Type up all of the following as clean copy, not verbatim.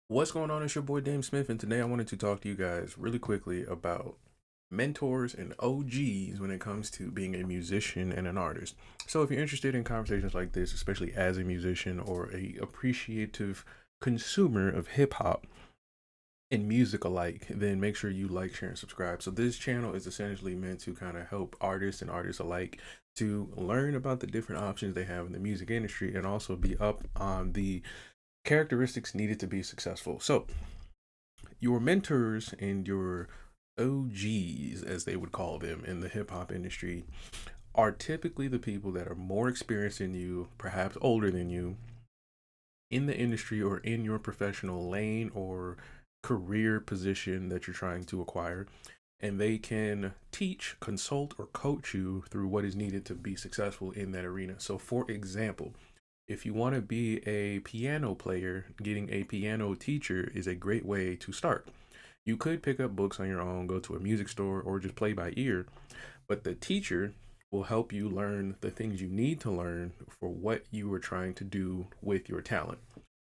What's going on? It's your boy DameSmiff, and today I wanted to talk to you guys really quickly about mentors and OGs when it comes to being a musician and an artist. So, if you're interested in conversations like this, especially as a musician or a appreciative consumer of hip hop and music alike, then make sure you like, share, and subscribe. So, this channel is essentially meant to kind of help artists and artists alike to learn about the different options they have in the music industry and also be up on the characteristics needed to be successful. So, your mentors and your OGs, as they would call them in the hip hop industry, are typically the people that are more experienced than you, perhaps older than you, in the industry or in your professional lane or career position that you're trying to acquire. And they can teach, consult, or coach you through what is needed to be successful in that arena. So, for example, if you want to be a piano player, getting a piano teacher is a great way to start. You could pick up books on your own, go to a music store, or just play by ear, but the teacher will help you learn the things you need to learn for what you are trying to do with your talent.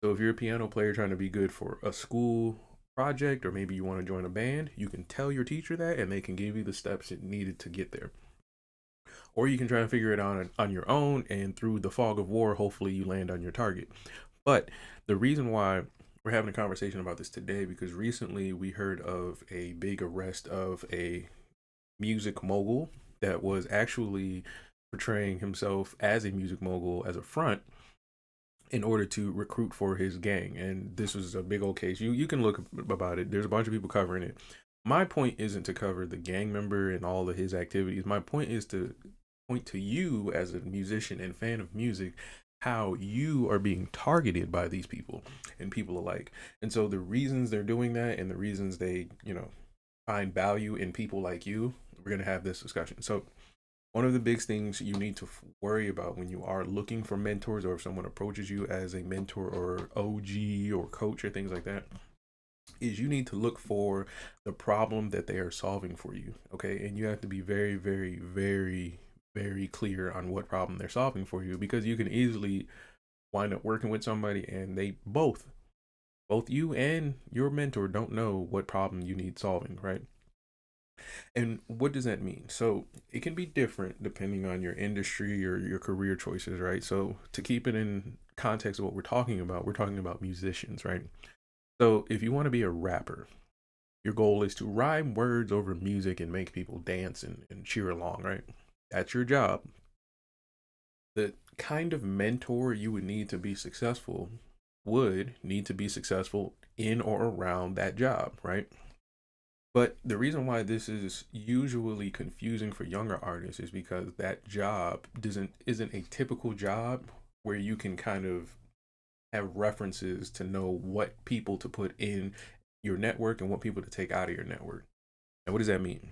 So if you're a piano player trying to be good for a school project, or maybe you want to join a band, you can tell your teacher that and they can give you the steps it needed to get there. Or you can try to figure it out on your own, and through the fog of war, hopefully you land on your target. But the reason why we're having a conversation about this today because recently we heard of a big arrest of a music mogul that was actually portraying himself as a music mogul as a front in order to recruit for his gang. And this was a big old case. You can look about it. There's a bunch of people covering it. My point isn't to cover the gang member and all of his activities. My point is to point to you as a musician and fan of music how you are being targeted by these people and people alike. And so the reasons they're doing that and the reasons they, find value in people like you, we're going to have this discussion. So one of the big things you need to worry about when you are looking for mentors or if someone approaches you as a mentor or OG or coach or things like that is you need to look for the problem that they are solving for you. Okay. And you have to be very, very, very, very clear on what problem they're solving for you because you can easily wind up working with somebody and they both you and your mentor don't know what problem you need solving, right? And what does that mean? So it can be different depending on your industry or your career choices, right? So to keep it in context of what we're talking about musicians, right? So if you want to be a rapper, your goal is to rhyme words over music and make people dance and cheer along, right? That's your job. The kind of mentor you would need to be successful would need to be successful in or around that job, right? But the reason why this is usually confusing for younger artists is because that job doesn't isn't a typical job where you can kind of have references to know what people to put in your network and what people to take out of your network. And what does that mean?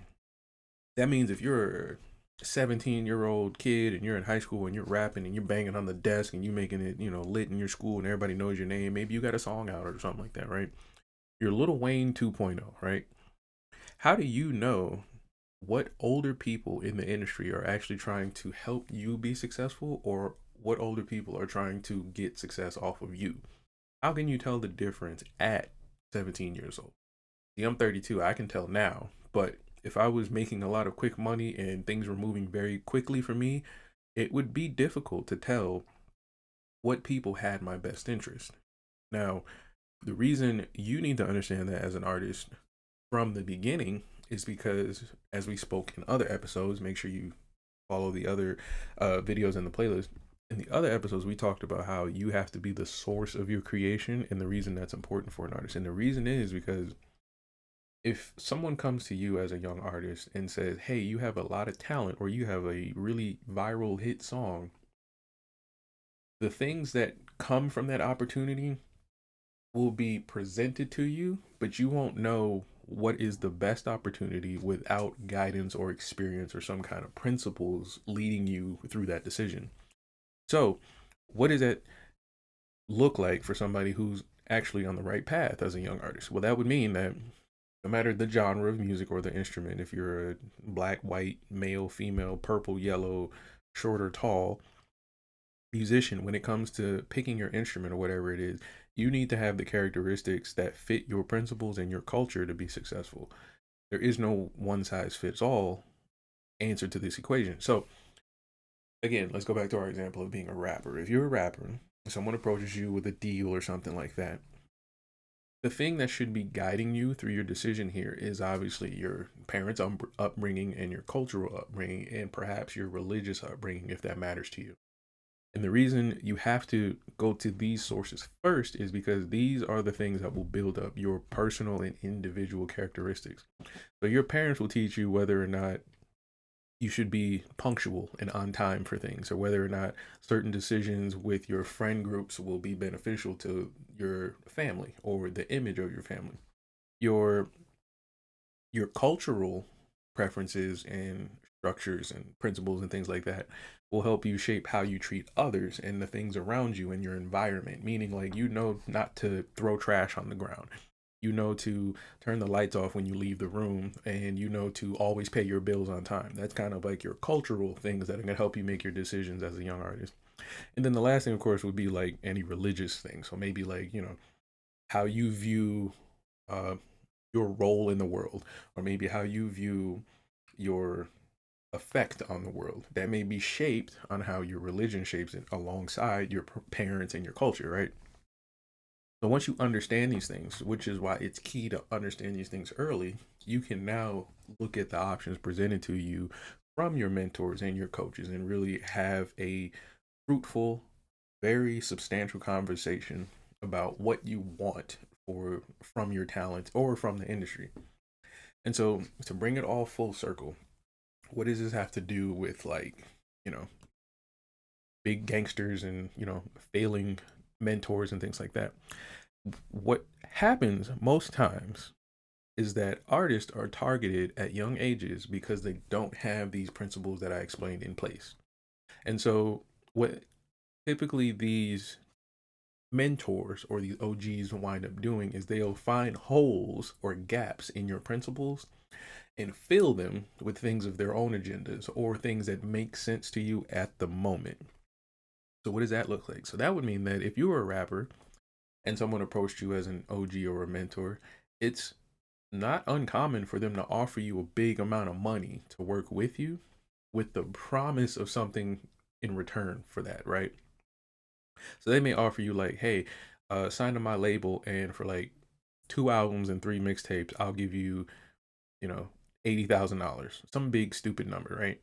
That means if you're a 17-year-old kid and you're in high school and you're rapping and you're banging on the desk and you're making it, lit in your school and everybody knows your name, maybe you got a song out or something like that, right? You're Little Wayne 2.0, right? How do you know what older people in the industry are actually trying to help you be successful or what older people are trying to get success off of you? How can you tell the difference at 17 years old? See, I'm 32. I can tell now. But if I was making a lot of quick money and things were moving very quickly for me, it would be difficult to tell what people had my best interest. Now, the reason you need to understand that as an artist from the beginning is because, as we spoke in other episodes, make sure you follow the other videos in the playlist. In the other episodes, we talked about how you have to be the source of your creation and the reason that's important for an artist. And the reason is because if someone comes to you as a young artist and says, hey, you have a lot of talent or you have a really viral hit song, the things that come from that opportunity will be presented to you, but you won't know what is the best opportunity without guidance or experience or some kind of principles leading you through that decision. So, what does that look like for somebody who's actually on the right path as a young artist? Well, that would mean that no matter the genre of music or the instrument, if you're a black, white, male, female, purple, yellow, short or tall, musician, when it comes to picking your instrument or whatever it is, you need to have the characteristics that fit your principles and your culture to be successful. There is no one size fits all answer to this equation. So, again, let's go back to our example of being a rapper. If you're a rapper, someone approaches you with a deal or something like that, the thing that should be guiding you through your decision here is obviously your parents' upbringing and your cultural upbringing, and perhaps your religious upbringing, if that matters to you. And the reason you have to go to these sources first is because these are the things that will build up your personal and individual characteristics. So your parents will teach you whether or not you should be punctual and on time for things, or whether or not certain decisions with your friend groups will be beneficial to your family or the image of your family. Your your cultural preferences and structures and principles and things like that will help you shape how you treat others and the things around you in your environment, meaning like you know not to throw trash on the ground, you know to turn the lights off when you leave the room, and you know to always pay your bills on time. That's kind of like your cultural things that are going to help you make your decisions as a young artist. And then the last thing, of course, would be like any religious thing. So maybe like, how you view uh your role in the world, or maybe how you view your effect on the world. That may be shaped on how your religion shapes it alongside your parents and your culture, right? So once you understand these things, which is why it's key to understand these things early, you can now look at the options presented to you from your mentors and your coaches and really have a fruitful, very substantial conversation about what you want for from your talent or from the industry. And so to bring it all full circle, what does this have to do with like, you know, big gangsters and, failing mentors and things like that? What happens most times is that artists are targeted at young ages because they don't have these principles that I explained in place. And so what typically these mentors or these OGs wind up doing is they'll find holes or gaps in your principles and fill them with things of their own agendas or things that make sense to you at the moment. So what does that look like? So that would mean that if you were a rapper and someone approached you as an OG or a mentor, it's not uncommon for them to offer you a big amount of money to work with you with the promise of something in return for that, right? So they may offer you like, hey, sign to my label, and for like 2 albums and 3 mixtapes, I'll give you, $80,000. Some big stupid number, right?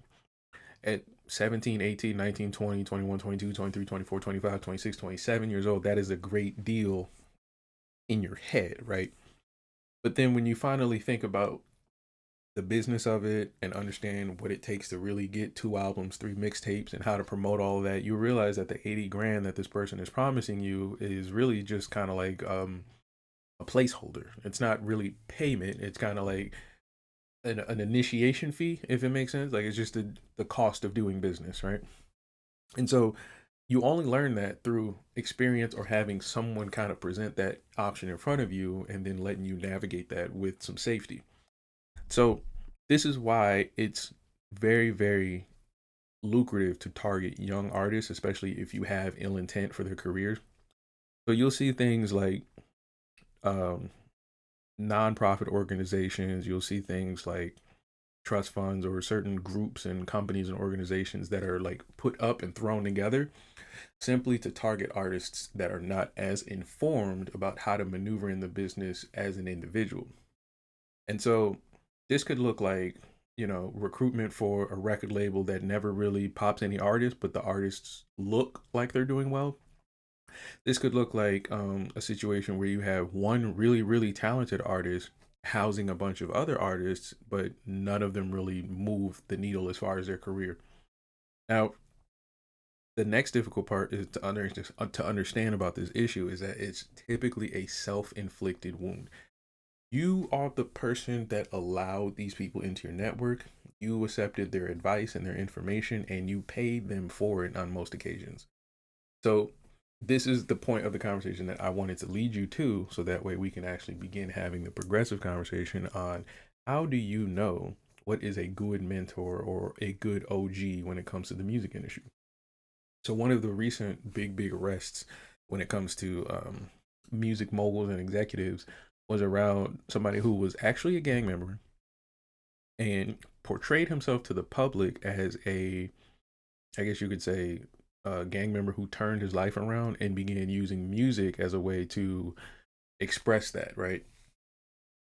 At 17, 18, 19, 20, 21, 22, 23, 24, 25, 26, 27 years old, that is a great deal in your head, right? But then when you finally think about the business of it and understand what it takes to really get 2 albums, 3 mixtapes, and how to promote all of that, you realize that the 80 grand that this person is promising you is really just kind of like a placeholder. It's not really payment. It's kind of like an initiation fee, if it makes sense. Like it's just the cost of doing business, right? And so you only learn that through experience or having someone kind of present that option in front of you and then letting you navigate that with some safety. So this is why it's very, very lucrative to target young artists, especially if you have ill intent for their careers. So you'll see things like um, nonprofit organizations, you'll see things like trust funds or certain groups and companies and organizations that are like put up and thrown together simply to target artists that are not as informed about how to maneuver in the business as an individual. And so this could look like, recruitment for a record label that never really pops any artists, but the artists look like they're doing well. This could look like a situation where you have one really, really talented artist housing a bunch of other artists, but none of them really move the needle as far as their career. Now, the next difficult part is to understand about this issue is that it's typically a self-inflicted wound. You are the person that allowed these people into your network. You accepted their advice and their information, and you paid them for it on most occasions. So this is the point of the conversation that I wanted to lead you to, so that way we can actually begin having the progressive conversation on how do you know what is a good mentor or a good OG when it comes to the music industry. So one of the recent big arrests when it comes to music moguls and executives was around somebody who was actually a gang member and portrayed himself to the public as a, I guess you could say, a gang member who turned his life around and began using music as a way to express that, right?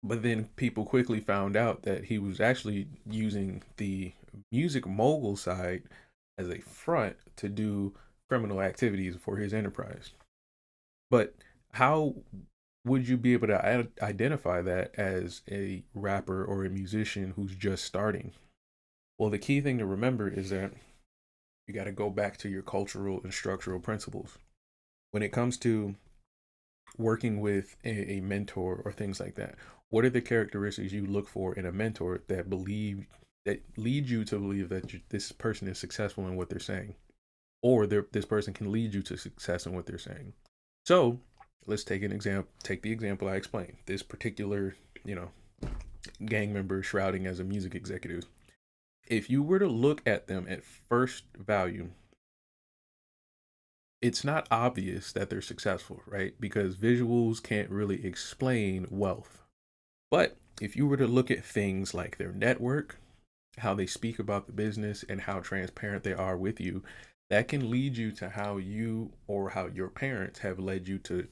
But then people quickly found out that he was actually using the music mogul side as a front to do criminal activities for his enterprise. But how would you be able to identify that as a rapper or a musician who's just starting? Well, the key thing to remember is that you got to go back to your cultural and structural principles. When it comes to working with a mentor or things like that, what are the characteristics you look for in a mentor that lead you to believe that this person is successful in what they're saying, or this person can lead you to success in what they're saying? So let's take an example. Take the example I explained. This particular, you know, gang member shrouding as a music executive. If you were to look at them at first value, it's not obvious that they're successful, right? Because visuals can't really explain wealth. But if you were to look at things like their network, how they speak about the business, and how transparent they are with you, that can lead you to how you or how your parents have led you to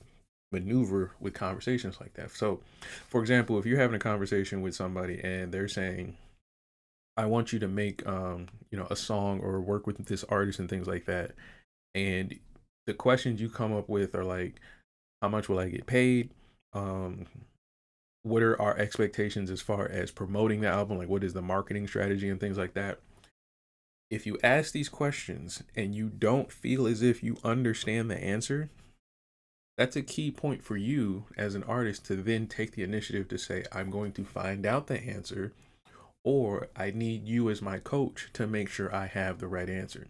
maneuver with conversations like that. So, for example, if you're having a conversation with somebody and they're saying, I want you to make a song or work with this artist and things like that, and the questions you come up with are like, how much will I get paid? Um, what are our expectations as far as promoting the album? Like, what is the marketing strategy and things like that? If you ask these questions and you don't feel as if you understand the answer, that's a key point for you as an artist to then take the initiative to say, I'm going to find out the answer, or I need you as my coach to make sure I have the right answer.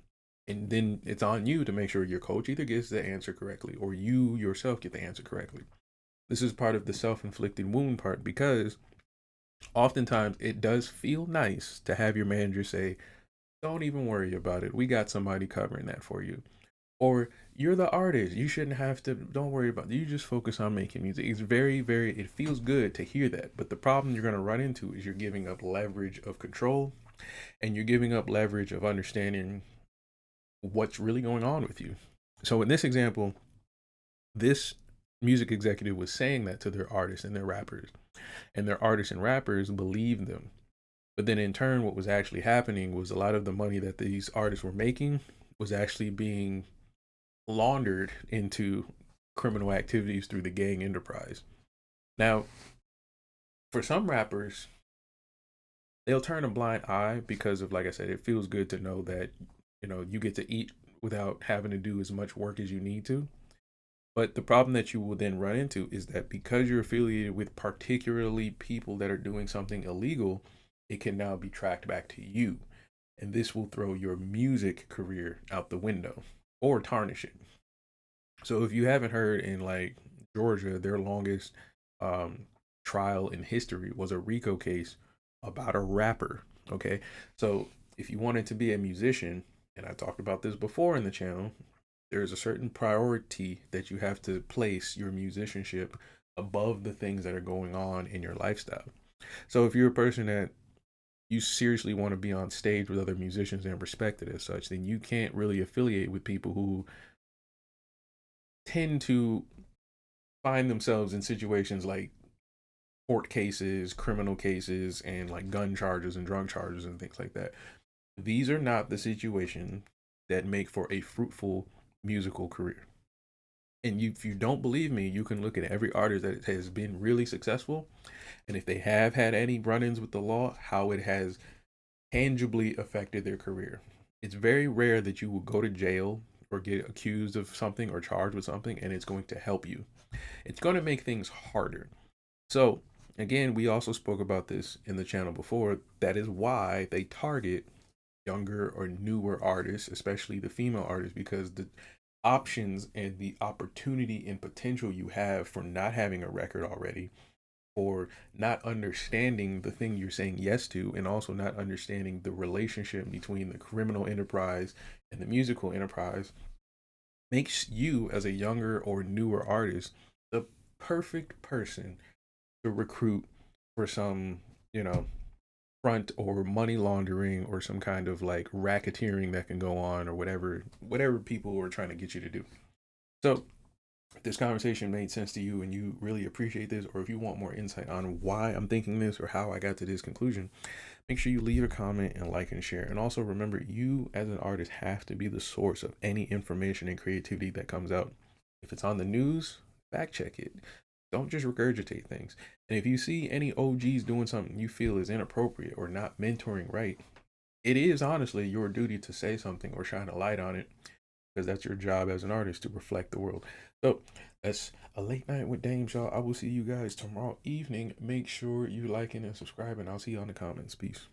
And then it's on you to make sure your coach either gets the answer correctly or you yourself get the answer correctly. This is part of the self-inflicted wound part, because oftentimes it does feel nice to have your manager say, don't even worry about it, we got somebody covering that for you. Or, you're the artist, you shouldn't have to, don't worry about it, you just focus on making music. It's very, it feels good to hear that. But the problem you're going to run into is you're giving up leverage of control, and you're giving up leverage of understanding what's really going on with you. So in this example, this music executive was saying that to their artists and their rappers, and their artists and rappers believed them. But then in turn, what was actually happening was a lot of the money that these artists were making was actually being laundered into criminal activities through the gang enterprise. Now, for some rappers, they'll turn a blind eye because of, like I said, it feels good to know that, you get to eat without having to do as much work as you need to. But the problem that you will then run into is that because you're affiliated with particularly people that are doing something illegal, it can now be tracked back to you. And this will throw your music career out the window or tarnish it. So if you haven't heard, in like Georgia, their longest um, trial in history was a RICO case about a rapper. Okay. So if you wanted to be a musician, and I talked about this before in the channel, there's a certain priority that you have to place your musicianship above the things that are going on in your lifestyle. So if you're a person that you seriously want to be on stage with other musicians and respected as such, then you can't really affiliate with people who tend to find themselves in situations like court cases, criminal cases, and like gun charges and drug charges and things like that. These are not the situations that make for a fruitful musical career. And if you don't believe me, you can look at every artist that has been really successful, and if they have had any run-ins with the law, how it has tangibly affected their career. It's very rare that you will go to jail or get accused of something or charged with something and it's going to help you. It's going to make things harder. So, again, we also spoke about this in the channel before. That is why they target younger or newer artists, especially the female artists, because the options and the opportunity and potential you have for not having a record already for not understanding the thing you're saying yes to, and also not understanding the relationship between the criminal enterprise and the musical enterprise, makes you, as a younger or newer artist, the perfect person to recruit for some, you know, front or money laundering or some kind of like racketeering that can go on, or whatever people are trying to get you to do. So if this conversation made sense to you and you really appreciate this, or if you want more insight on why I'm thinking this or how I got to this conclusion, make sure you leave a comment and like and share. And also remember, you as an artist have to be the source of any information and creativity that comes out. If it's on the news, fact check it. Don't just regurgitate things. And if you see any OGs doing something you feel is inappropriate or not mentoring right, it is honestly your duty to say something or shine a light on it, because that's your job as an artist, to reflect the world. So that's a late night with Dames, y'all. I will see you guys tomorrow evening. Make sure you liking and subscribing. I'll see you on the comments. Peace.